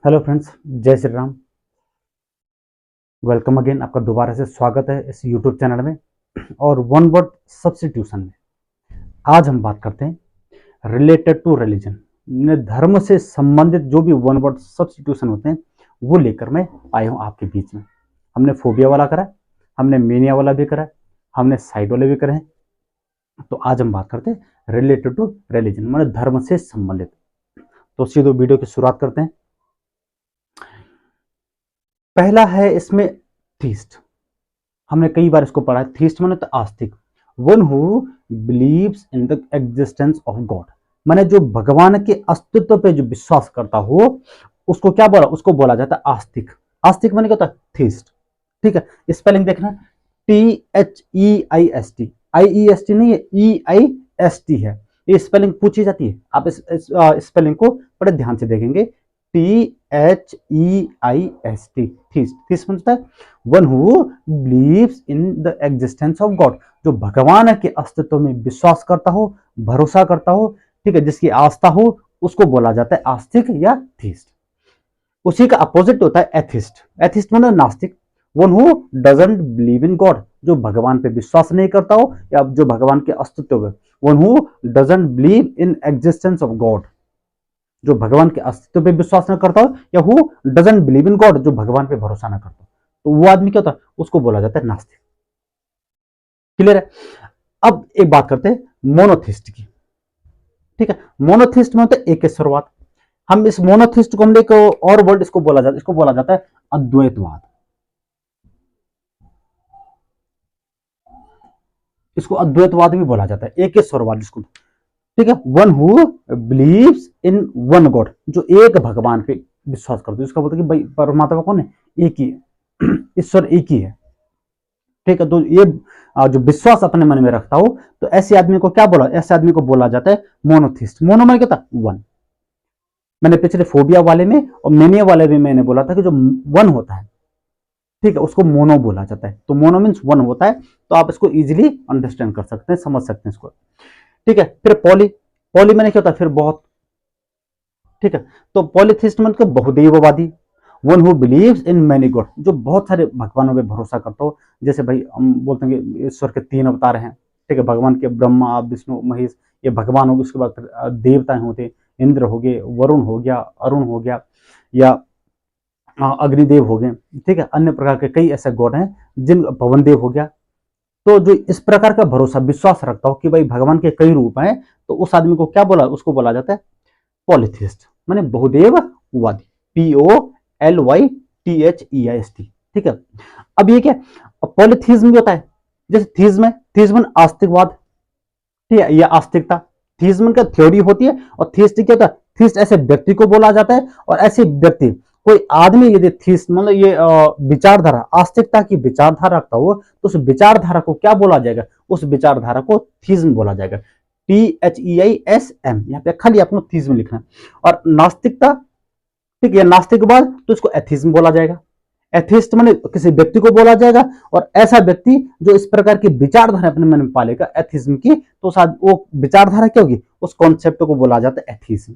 Hello friends, जय Shri Ram. Welcome again. आपका दोबारा से स्वागत है इस यूट्यूब चैनल में और वन वर्ड सब्स्टिट्यूशन में। आज हम बात करते हैं रिलेटेड टू रिलीजन, धर्म से संबंधित जो भी वन वर्ड सब्स्टिट्यूशन होते हैं वो लेकर मैं आया हूँ आपके बीच में। हमने फोबिया वाला करा, हमने मेनिया वाला भी करा, हमने साइड वाले भी करे हैं। तो आज हम बात करते हैं रिलेटेड टू रिलीजन, मतलब धर्म से संबंधित। तो सीधे वीडियो की शुरुआत करते हैं। पहला है इसमें थीस्ट। हमने कई बार इसको पढ़ा है। थीस्ट माने तो आस्तिक, one who believes in the existence of God, माने जो भगवान के अस्तित्व पे जो विश्वास करता हो उसको क्या बोला, उसको बोला जाता है आस्तिक। आस्तिक माने क्या होता है, थीस्ट। ठीक है, स्पेलिंग देखना, THEIST, IEST नहीं है, EIST है। ये स्पेलिंग पूछी जाती है, आप इस स्पेलिंग को बड़े ध्यान से देखेंगे। THEIST, थीस्ट मतलब है one who believes in the existence of God, जो भगवान के अस्तित्व में विश्वास करता हो, भरोसा करता हो, ठीक है, जिसकी आस्था हो, उसको बोला जाता है आस्तिक या थीस्ट। उसी का अपोजिट होता है एथिस्ट। एथिस्ट मतलब नास्तिक, one who doesn't believe in God, जो भगवान पे विश्वास नहीं करता हो या जो भगवान के अस्तित्व में, one who doesn't believe in existence of God, जो भगवान के अस्तित्व पे विश्वास न करता हो, या who doesn't believe in God, जो भगवान पे भरोसा न करता हो, तो वो आदमी क्या होता है, उसको बोला जाता है नास्तिक। क्लियर है। अब एक बात करते हैं मोनोथिस्ट की। ठीक है, मोनोथिस्ट में होता है एकेश्वरवाद। हम इस मोनोथिस्ट को हमने और वर्ड इसको बोला जाता है अद्वैतवाद। इसको अद्वैतवाद भी बोला जाता है, एकेश्वरवाद जिसको। ठीक है, one who believes in one God, जो एक भगवान पे विश्वास करते हैं। इसका मतलब कि भाई परमात्मा कौन है, एक ही है, ईश्वर एक ही है। ठीक है, तो ये जो विश्वास अपने मन में रखता हो, तो ऐसे आदमी को क्या बोला, ऐसे आदमी को बोला जाता है मोनोथिस्ट। मोनो में क्या था, वन। मैंने पिछले फोबिया वाले में और मेनिया वाले में मैंने बोला था कि जो वन होता है, ठीक है, उसको मोनो बोला जाता है। तो मोनो मीन्स वन होता है, तो आप इसको इजीली अंडरस्टैंड कर सकते हैं, समझ सकते हैं इसको। ठीक है, फिर पॉली। पॉली मैंने क्या होता है, फिर बहुत। ठीक है, तो पॉलीथिस्ट मतलब बहुदेववादी, one who believes in many god, जो बहुत सारे भगवानों पे भरोसा करता हो। जैसे भाई हम बोलते हैं कि ईश्वर के 3 अवतार हैं। ठीक है, भगवान के ब्रह्मा, विष्णु, महेश, ये भगवान हो गए। उसके बाद देवता होते, इंद्र हो गए, वरुण हो गया, अरुण हो गया, या अग्निदेव हो गए। ठीक है, अन्य प्रकार के कई ऐसे गॉड हैं, जिन पवन देव हो गया। तो जो इस प्रकार का भरोसा विश्वास रखता हो कि भाई भगवान के कई रूप हैं, तो उस आदमी को क्या बोला, उसको बोला जाता है पॉलीथिस्ट, माने बहुदेववादी। POLYTHEIST। ठीक है, अब ये क्या, पॉलीथिज्म भी होता है। जैसे थीज्म आस्तिकवाद, ठीक है, या आस्तिकता। थीज्म का थ्योरी होती है, और थीस्ट क्या होता है, थीस्ट ऐसे व्यक्ति को बोला जाता है, और ऐसे व्यक्ति कोई आदमी यदि थीस्ट मतलब ये विचारधारा, आस्तिकता की विचारधारा रखता हो, तो उस विचारधारा को क्या बोला जाएगा, उस विचारधारा को थीज्म बोला जाएगा। THEISM, यहाँ पे खाली आपको थीज्म लिखना है। और नास्तिकता, ठीक है, नास्तिकवाद, तो इसको एथिज्म बोला जाएगा। एथिस्ट माने किसी व्यक्ति को बोला जाएगा, और ऐसा व्यक्ति जो इस प्रकार की विचारधारा अपने मन में पालेगा एथिज्म की, तो वो विचारधारा क्या होगी, उस कॉन्सेप्ट को बोला जाता है एथिज्म।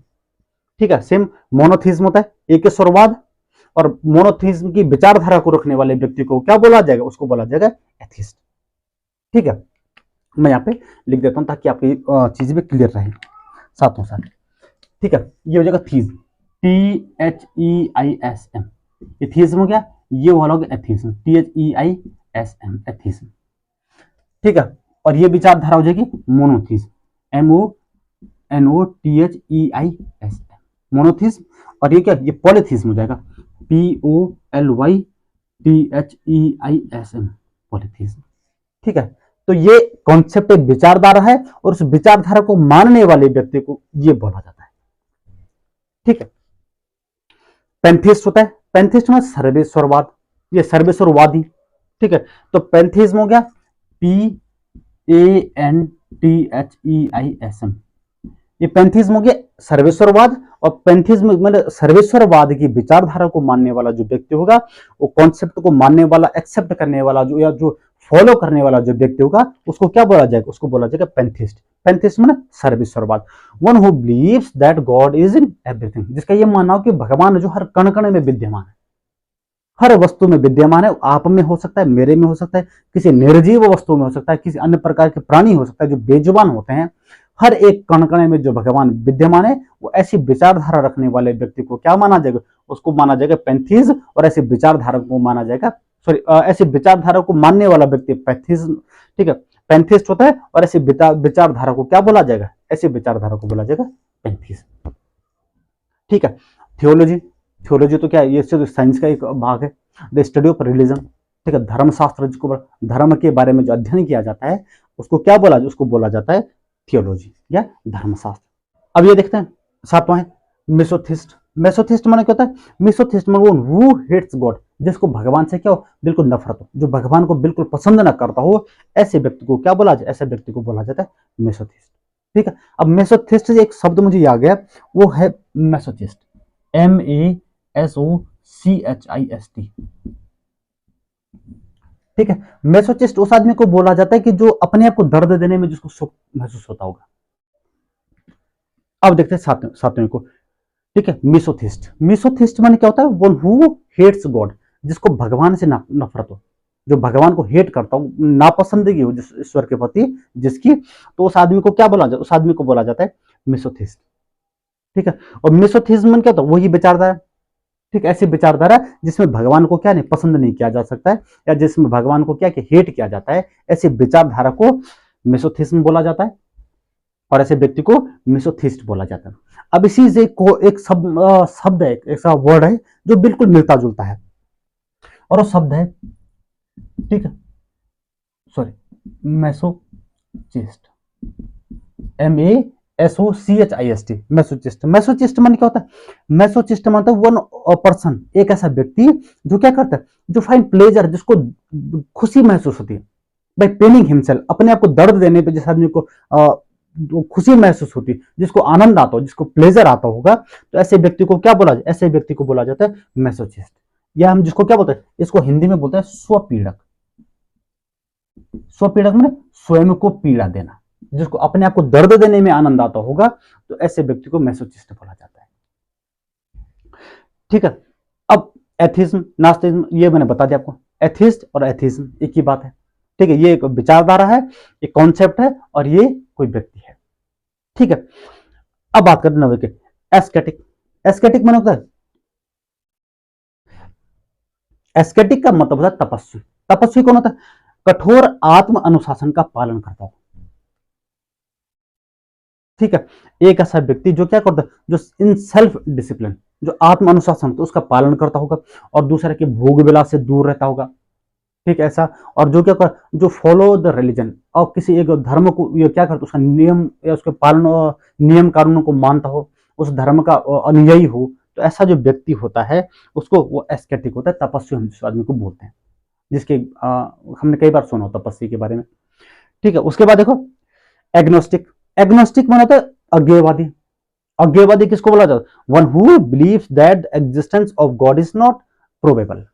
ठीक है, सेम मोनोथिज्म होता है, एकेश्वरवाद, और मोनोथिज्म की विचारधारा को रखने वाले व्यक्ति को क्या बोला जाएगा, उसको बोला जाएगा एथिस्ट। ठीक है, मैं यहाँ पे लिख देता हूं ताकि आपकी चीज भी क्लियर रहे साथों साथ। ठीक है, ये हो जाएगा थीज्म, THEISM। एथिज्म हो गया, ये वाला हो गया एथिज्म, THEISM, एथिज्म। ठीक है, और ये विचारधारा हो जाएगी मोनोथिज्म, MONOTHEISM, मोनोथिज्म। और ये क्या, ये पॉलीथिज्म हो जाएगा, POLYTHEISM, पॉलीथिज्म। ठीक है, तो ये कॉन्सेप्ट एक विचारधारा है, और उस विचारधारा को मानने वाले व्यक्ति को ये बोला जाता है। ठीक है, पैंथिस्ट होता है, पैंथिस्ट में सर्वेश्वरवाद, ये सर्वेश्वरवादी। ठीक है, तो पैंथिज्म हो गया PANTHEISM, ये पैंथिज्म हो गया सर्वेश्वरवाद। और पैंथिज्म मतलब सर्वेश्वरवाद की विचारधारा को मानने वाला जो व्यक्ति होगा, वो कॉन्सेप्ट को मानने वाला, एक्सेप्ट करने वाला, जो या जो फॉलो करने वाला जो व्यक्ति होगा उसको क्या बोला जाएगा, उसको बोला जाएगा पैंथिस्ट। पैंथिस्ट माने सर्वईश्वरवाद। One who believes that God is in everything, जिसका ये मानना हो कि भगवान जो हर कण कण में विद्यमान है, हर वस्तु में विद्यमान है। आप में हो सकता है, मेरे में हो सकता है, किसी निर्जीव वस्तु में हो सकता है, किसी अन्य प्रकार के प्राणी हो सकता है जो बेजुबान होते हैं। हर एक कण कण में जो भगवान विद्यमान है, वो ऐसी विचारधारा रखने वाले व्यक्ति को क्या माना जाएगा, उसको माना जाएगा पैंथीज। और ऐसे विचारधारा को माना जाएगा, सॉरी, ऐसी विचारधारा को मानने वाला व्यक्ति पैंथीज, ठीक है, पैंथिस्ट होता है। और ऐसी विचारधारा को क्या बोला जाएगा, ऐसी विचारधारा को बोला जाएगा पैंथीज। ठीक है। थियोलॉजी, थियोलॉजी तो क्या है, ये साइंस का एक भाग है। द स्टडी ऑफ रिलीजन, ठीक है, धर्मशास्त्र, जिसको धर्म के बारे में जो अध्ययन किया जाता है उसको क्या बोला, उसको बोला जाता है थियोलॉजी या धर्मशास्त्र। अब ये देखते हैं, सातवां है मेसोथिस्ट। मेसोथिस्ट माने क्या होता है, मेसोथिस्ट माने वो हु हेट्स गॉड, जिसको भगवान से क्या हो, बिल्कुल नफरत हो, जो भगवान को बिल्कुल पसंद ना करता हो, ऐसे व्यक्ति को क्या बोला जाए, ऐसे व्यक्ति को बोला जाता है मेसोथिस्ट। ठीक है। अब मेसोथिस्ट से एक शब्द मुझे याद गया, वो है मेसोचिस्ट, MESOCHIST। ठीक है। मेसोचिस्ट उस आदमी को बोला जाता है कि जो अपने आप को दर्द देने में जिसको सुख महसूस होता होगा। अब देखते हैं सातवें को, ठीक है, मिसोथिस्ट। मिसोथिस्ट माने क्या होता है, वन हु हेट्स गॉड, जिसको भगवान से नफरत हो, जो भगवान को हेट करता हो, नापसंदगी हो जिस ईश्वर के प्रति जिसकी, तो उस आदमी को क्या बोला जाता है, उस आदमी को बोला जाता है मिसोथिस्ट। ठीक है। और मिसोथिज्म क्या होता है, वही विचारधारा, ठीक, ऐसी विचारधारा जिसमें भगवान को क्या नहीं पसंद नहीं किया जा सकता है, या जिसमें भगवान को क्या कि हेट किया जाता है, ऐसी विचारधारा को मिसोथिज्म बोला जाता है। और ऐसे व्यक्ति को मिसोथिस्ट बोला जाता है। अब इसी से एक शब्द है, ऐसा वर्ड है जो बिल्कुल मिलता जुलता है, और वो शब्द है, ठीक है, sorry, masochist, MESOCHIST, masochist. Masochist मान क्या होता है, मैसोचिस्ट मानता है वन पर्सन, एक ऐसा व्यक्ति जो क्या करता है, जो फाइन प्लेजर, जिसको खुशी महसूस होती है, बाय पेनिंग हिमसेल्फ, अपने आप को दर्द देने पे जिस आदमी को खुशी महसूस होती है, जिसको आनंद आता हो, जिसको प्लेजर आता होगा, तो ऐसे व्यक्ति को क्या बोला जाए, ऐसे व्यक्ति को बोला जाता है मैसोचिस्ट। या हम जिसको क्या बोलते हैं, इसको हिंदी में बोलते हैं स्वपीड़क। स्वपीड़क में स्वयं को पीड़ा देना, जिसको अपने आप को दर्द देने में आनंद आता होगा, तो ऐसे व्यक्ति को मैसोचिस्ट बोला जाता है। ठीक है। अब एथिज्म, नास्तिज्म, ये मैंने बता दिया आपको, एथिस्ट और एथिज्म एक ही बात है। ठीक है। ये एक विचारधारा है, एक कॉन्सेप्ट है, और ये कोई व्यक्ति है। ठीक है। अब बात करते हैं के एस्केटिक। एस्केटिक माने होता है, एस्केटिक का मतलब होता है तपस्वी। तपस्वी कौन होता है, कठोर आत्म अनुशासन का पालन करता हो। ठीक है। एक ऐसा व्यक्ति जो क्या करता है, जो इन सेल्फ डिसिप्लिन, जो आत्म अनुशासन तो उसका पालन करता होगा, और दूसरे के भोग विलास से दूर रहता होगा। ठीक है, ऐसा। और जो क्या कर, जो फॉलो द रिलीजन, और किसी एक धर्म को ये क्या करता, उसका नियम या उसके पालन, नियम कानूनों को मानता हो, उस धर्म का अनुयायी हो, तो ऐसा जो व्यक्ति होता है उसको वो एस्केटिक होता है, तपस्वी हम जिस आदमी को बोलते हैं, जिसके हमने कई बार सुना हो तपस्वी के बारे में। ठीक है। उसके बाद देखो एग्नोस्टिक। एग्नोस्टिक माने होता है अज्ञेयवादी। अज्ञेयवादी किसको बोला जाता है, one who believes that existence of God is not probable.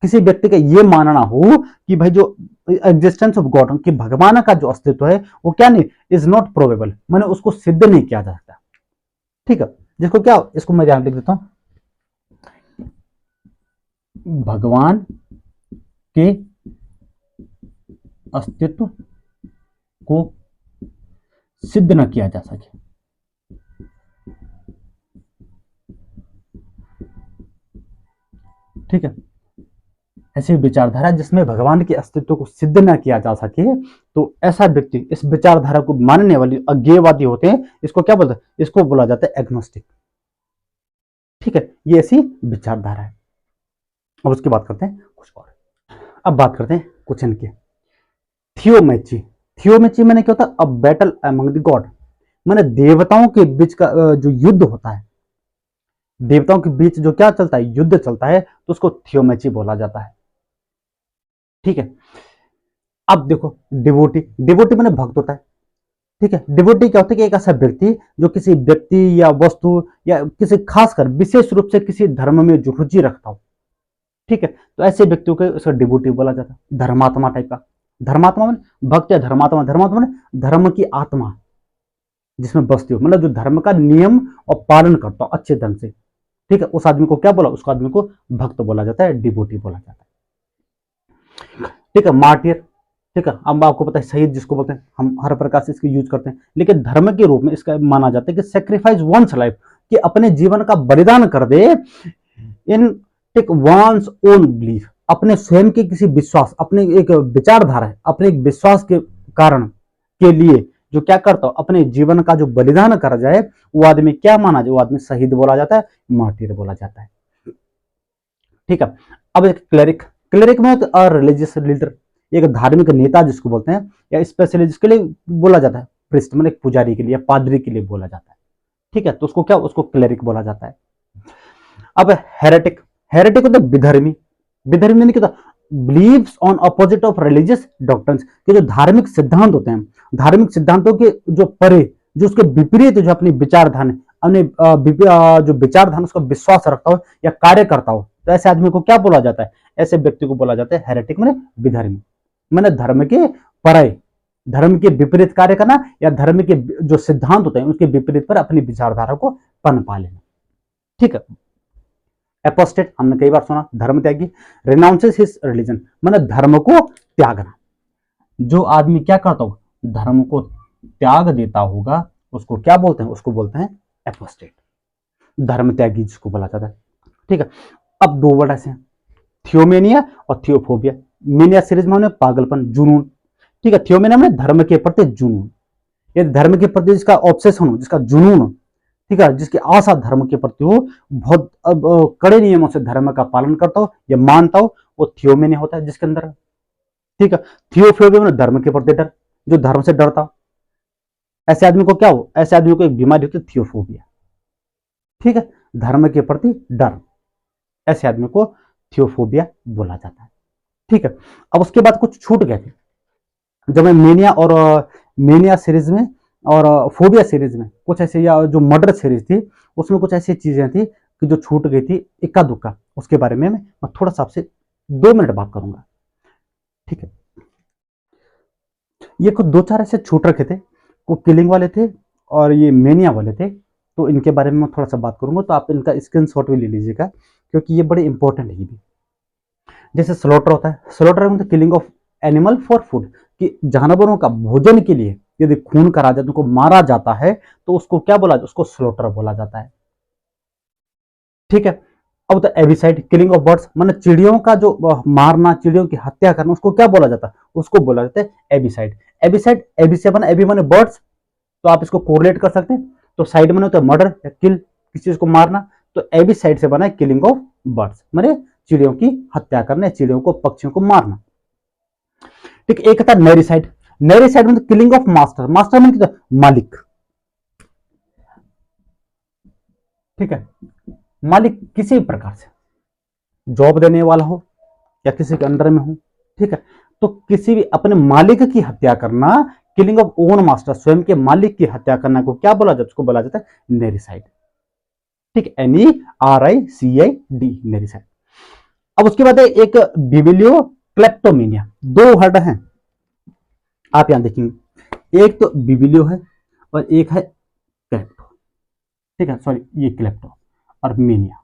किसी व्यक्ति का ये मानना हो कि भाई जो एग्जिस्टेंस ऑफ गॉड, कि भगवान का जो अस्तित्व है वो क्या नहीं, इज नॉट प्रोबेबल, मैंने उसको सिद्ध नहीं किया जा सकता। ठीक है। जिसको क्या, इसको मैं यहां लिख देता हूं, भगवान के अस्तित्व को सिद्ध न किया जा सके। ठीक है। ऐसी विचारधारा जिसमें भगवान के अस्तित्व को सिद्ध न किया जा सके, तो ऐसा व्यक्ति, इस विचारधारा को मानने वाले अज्ञेयवादी होते हैं, इसको क्या बोलते हैं, इसको बोला जाता है एग्नोस्टिक। ठीक है। ये ऐसी विचारधारा है। अब उसकी बात करते हैं कुछ और। अब बात करते हैं कुछ इनके थियोमेची। थियोमेची मैंने क्या होता है, a battle among the God, मैंने देवताओं के बीच का जो युद्ध होता है, देवताओं के बीच जो क्या चलता है, युद्ध चलता है, तो उसको थियोमेची बोला जाता है। ठीक है। अब देखो डिवोटी। डिवोटी मैंने भक्त होता है। ठीक है। डिवोटी क्या होता है कि एक ऐसा व्यक्ति जो किसी व्यक्ति या वस्तु या किसी खासकर विशेष रूप से किसी धर्म में जो रुचि रखता हो, ठीक है, तो ऐसे व्यक्तियों को उसका डिवोटी बोला जाता है। धर्मात्मा टाइप का, धर्मात्मा में भक्त या धर्मात्मा, धर्मात्मा में धर्म की आत्मा जिसमें बसती हो, मतलब जो धर्म का नियम और पालन करता हो अच्छे ढंग से, ठीक है, उस आदमी को क्या बोला, उसको आदमी को भक्त बोला जाता है, डिवोटी बोला जाता है। ठीक है, मार्टियर, ठीक है, अब आपको पता है शहीद जिसको बोलते हैं, हम हर प्रकार से इसको यूज करते हैं, लेकिन धर्म के रूप में इसका माना जाता है कि सेक्रीफाइस वंस लाइफ, कि अपने जीवन का बलिदान कर दे इन टेक वंस ओन बिलीफ, अपने स्वयं के किसी विश्वास, अपने एक विचारधारा है, अपने एक विश्वास के कारण के लिए जो क्या करता हो, अपने जीवन का जो बलिदान कर जाए, वो आदमी क्या माना जाए, वो आदमी शहीद बोला जाता है, मार्टिर बोला जाता है। ठीक है, अब एक क्लेरिक, क्लेरिक में रिलीजियस लीडर, एक धार्मिक नेता जिसको बोलते हैं, या स्पेशली जिसके लिए बोला जाता है, प्रिस्ट मतलब एक पुजारी के लिए या पादरी के लिए बोला जाता है। ठीक है, तो उसको क्या, उसको क्लेरिक बोला जाता है। अब हेरेटिक, हेरेटिक होता है विधर्मी, विधर्मी ने क्या, believes on opposite of religious doctrines, के जो धार्मिक सिद्धांत होते हैं, धार्मिक सिद्धांतों के जो परे, जो उसके विपरीत जो अपनी विचारधारा, अपने जो विचारधारा उसका विश्वास रखता हो या कार्य करता हो, तो ऐसे आदमी को क्या बोला जाता है, ऐसे व्यक्ति को बोला जाता है हेरेटिक, मैंने विधर्मी, मैंने धर्म के परे, धर्म के विपरीत कार्य करना या धर्म के जो सिद्धांत होते हैं उसके विपरीत पर अपनी विचारधारा को पनपा लेना। ठीक है, एपोस्टेट हमने कई बार सुना, धर्म त्यागी, रिनाउंसेस हिज रिलीजन, मतलब धर्म को त्यागना, जो आदमी क्या करता हो, धर्म को त्याग देता होगा, उसको क्या बोलते हैं, उसको बोलते हैं एपोस्टेट, धर्म त्यागी जिसको बोला जाता है। ठीक है, अब दो वर्ड ऐसे हैं, थियोमेनिया और थियोफोबिया। मेनिया सीरीज में हमने पागलपन, जुनून, ठीक है, थियोमेनिया में धर्म के प्रति जुनून, ये धर्म के प्रति जिसका ऑब्सेशन हो, जिसका जुनून हो, ठीक है, जिसकी आशा धर्म के प्रति हो, बहुत कड़े नियमों से धर्म का पालन करता हो या मानता हो, वो थियोमेनिया होता है जिसके अंदर। ठीक है, थियोफोबिया में धर्म के प्रति डर, जो धर्म से डरता हो, ऐसे आदमी को क्या हो, ऐसे आदमी को एक बीमारी होती है थियोफोबिया। ठीक है, धर्म के प्रति डर, ऐसे आदमी को थियोफोबिया बोला जाता है। ठीक है, अब उसके बाद कुछ छूट गए थे, जब मैं मेनिया और मेनिया सीरीज में और फोबिया सीरीज में कुछ ऐसे, या जो मर्डर सीरीज थी उसमें कुछ ऐसी चीजें थी कि जो छूट गई थी इक्का दुक्का, उसके बारे में मैं थोड़ा सा आपसे 2 मिनट बात करूंगा। ठीक है, ये कुछ 2-4 ऐसे छूट रखे थे, वो किलिंग वाले थे और ये मेनिया वाले थे, तो इनके बारे में मैं थोड़ा सा बात करूंगा, तो आप इनका स्क्रीनशॉट भी ले लीजिएगा क्योंकि ये बड़े इंपॉर्टेंट है ये भी। जैसे स्लॉटर होता है, स्लॉटर मतलब killing of animal for food, कि जानवरों का भोजन के लिए यदि खून करा जाता है, उनको मारा जाता है, तो उसको क्या बोला, उसको स्लॉटर बोला जाता है। ठीक है, अब तो एबिसाइड, किलिंग ऑफ बर्ड्स, मतलब चिड़ियों का जो मारना, चिड़ियों की हत्या करना, उसको क्या बोला जाता है, उसको बोला जाता है एबिसाइड। एबिसाइड, एबी से बना, एबी माने बर्ड्स, तो आप इसको कोरिलेट कर सकते हैं, तो साइड में तो मर्डर या किल, किसी चीज को मारना, तो एबिसाइड से बना है किलिंग ऑफ बर्ड्स, माने चिड़ियों की हत्या करना, चिड़ियों को, पक्षियों को मारना। ठीक, एक था नेरिसाइड, नेरिसाइड मतलब किलिंग ऑफ मास्टर, मास्टर मतलब मालिक। ठीक है, मालिक किसी भी प्रकार से जॉब देने वाला हो या किसी के अंडर में हो, ठीक है, तो किसी भी अपने मालिक की हत्या करना, किलिंग ऑफ ओन मास्टर, स्वयं के मालिक की हत्या करना को क्या बोला जाता है, उसको बोला जाता है नेरिसाइड। ठीक, NERICID, नेरिसाइड। अब उसके बाद एक बिबिलियो क्लेप्टोमेनिया, 2 वर्ड हैं आप यहां देखेंगे, एक तो बिबिलियो है और एक है क्लेप्टो। ठीक है, सॉरी ये क्लेप्टो और मेनिया,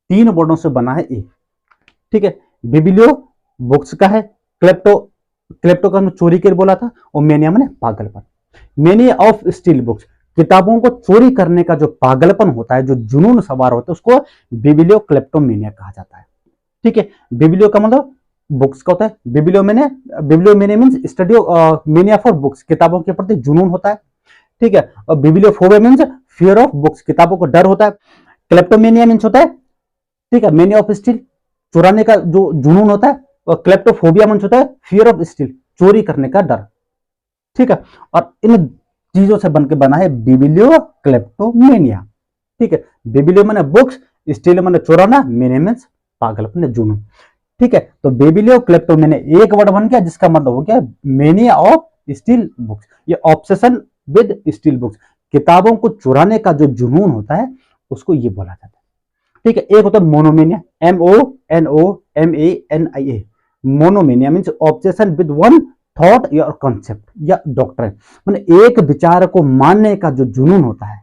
3 वर्डों से बना है एक। ठीक है, बिबिलियो बुक्स का है, क्लेप्टो, क्लेप्टो का चोरी के बोला था, और मेनिया मैंने पागलपन। मेनिया ऑफ स्टील बुक्स, किताबों को चोरी करने का जो पागलपन होता है, जो जुनून सवार होता है, उसको बिबिलियो क्लेप्टोमेनिया कहा जाता है। ठीक है, बिबिलियो का मतलब बुक्स का होता है, bibliomania means study mania for books, किताबों के प्रति जुनून होता है। ठीक है, और bibliophobia means fear of books, किताबों को डर होता है। क्लेप्टोमेनिया मींस होता है, ठीक है, मेनिया ऑफ स्टील, चुराने का जो जुनून होता है, और क्लेप्टोफोबिया मींस होता है फियर ऑफ स्टील, चोरी करने का डर। ठीक है, और इन चीजों से बनके बना है बिबिलियो क्लेप्टोमेनिया। ठीक है, बिबिलियो माने बुक्स, स्टील माने चुराना, मेनिया मींस पागलपन, जुनून। ठीक है, तो बिबिलियो क्लेप्टोमेनिया एक वर्ड बन गया जिसका मतलब हो गया मेनिया ऑफ स्टील बुक्स, ये ऑब्सेशन विद स्टील बुक्स, किताबों को चुराने का जो जुनून होता है उसको ये बोला जाता है। ठीक है, एक होता है monomania, MANIA। Monomania means obsession with one thought या कॉन्सेप्ट या डॉक्ट्रिन, मतलब एक विचार को मानने का जो जुनून होता है,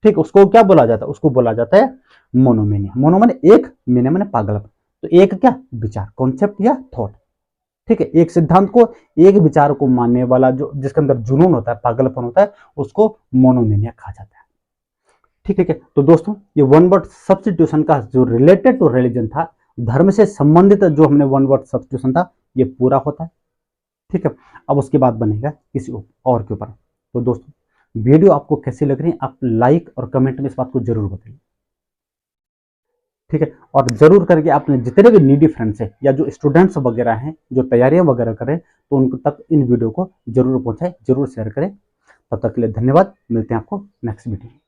ठीक, उसको क्या बोला जाता है, उसको बोला जाता है मोनोमेनिया। मोनो माने एक, मेनिया माने पागलपन। तो एक क्या विचार, कॉन्सेप्ट या थॉट, ठीक है, एक सिद्धांत को, एक विचार को मानने वाला जो जिसके अंदर जुनून होता है, पागलपन होता है, उसको मोनोमेनिया कहा जाता है। ठीक है, तो दोस्तों ये वन वर्ड सब्स्टिट्यूशन का जो रिलेटेड टू रिलीजन था, धर्म से संबंधित जो हमने वन वर्ड सब्स्टिट्यूशन था, ये पूरा होता है। ठीक है, अब उसके बाद बनेगा किसी और के ऊपर। तो दोस्तों वीडियो आपको कैसी लग रही है, आप लाइक और कमेंट में इस बात को जरूर बताइए। ठीक है, और जरूर करके आपने जितने भी नीडी फ्रेंड्स हैं या जो स्टूडेंट्स वगैरह हैं जो तैयारियां वगैरह करें, तो उन तक इन वीडियो को जरूर पहुंचाएं, जरूर शेयर करें। तब तक के लिए धन्यवाद, मिलते हैं आपको नेक्स्ट वीडियो में।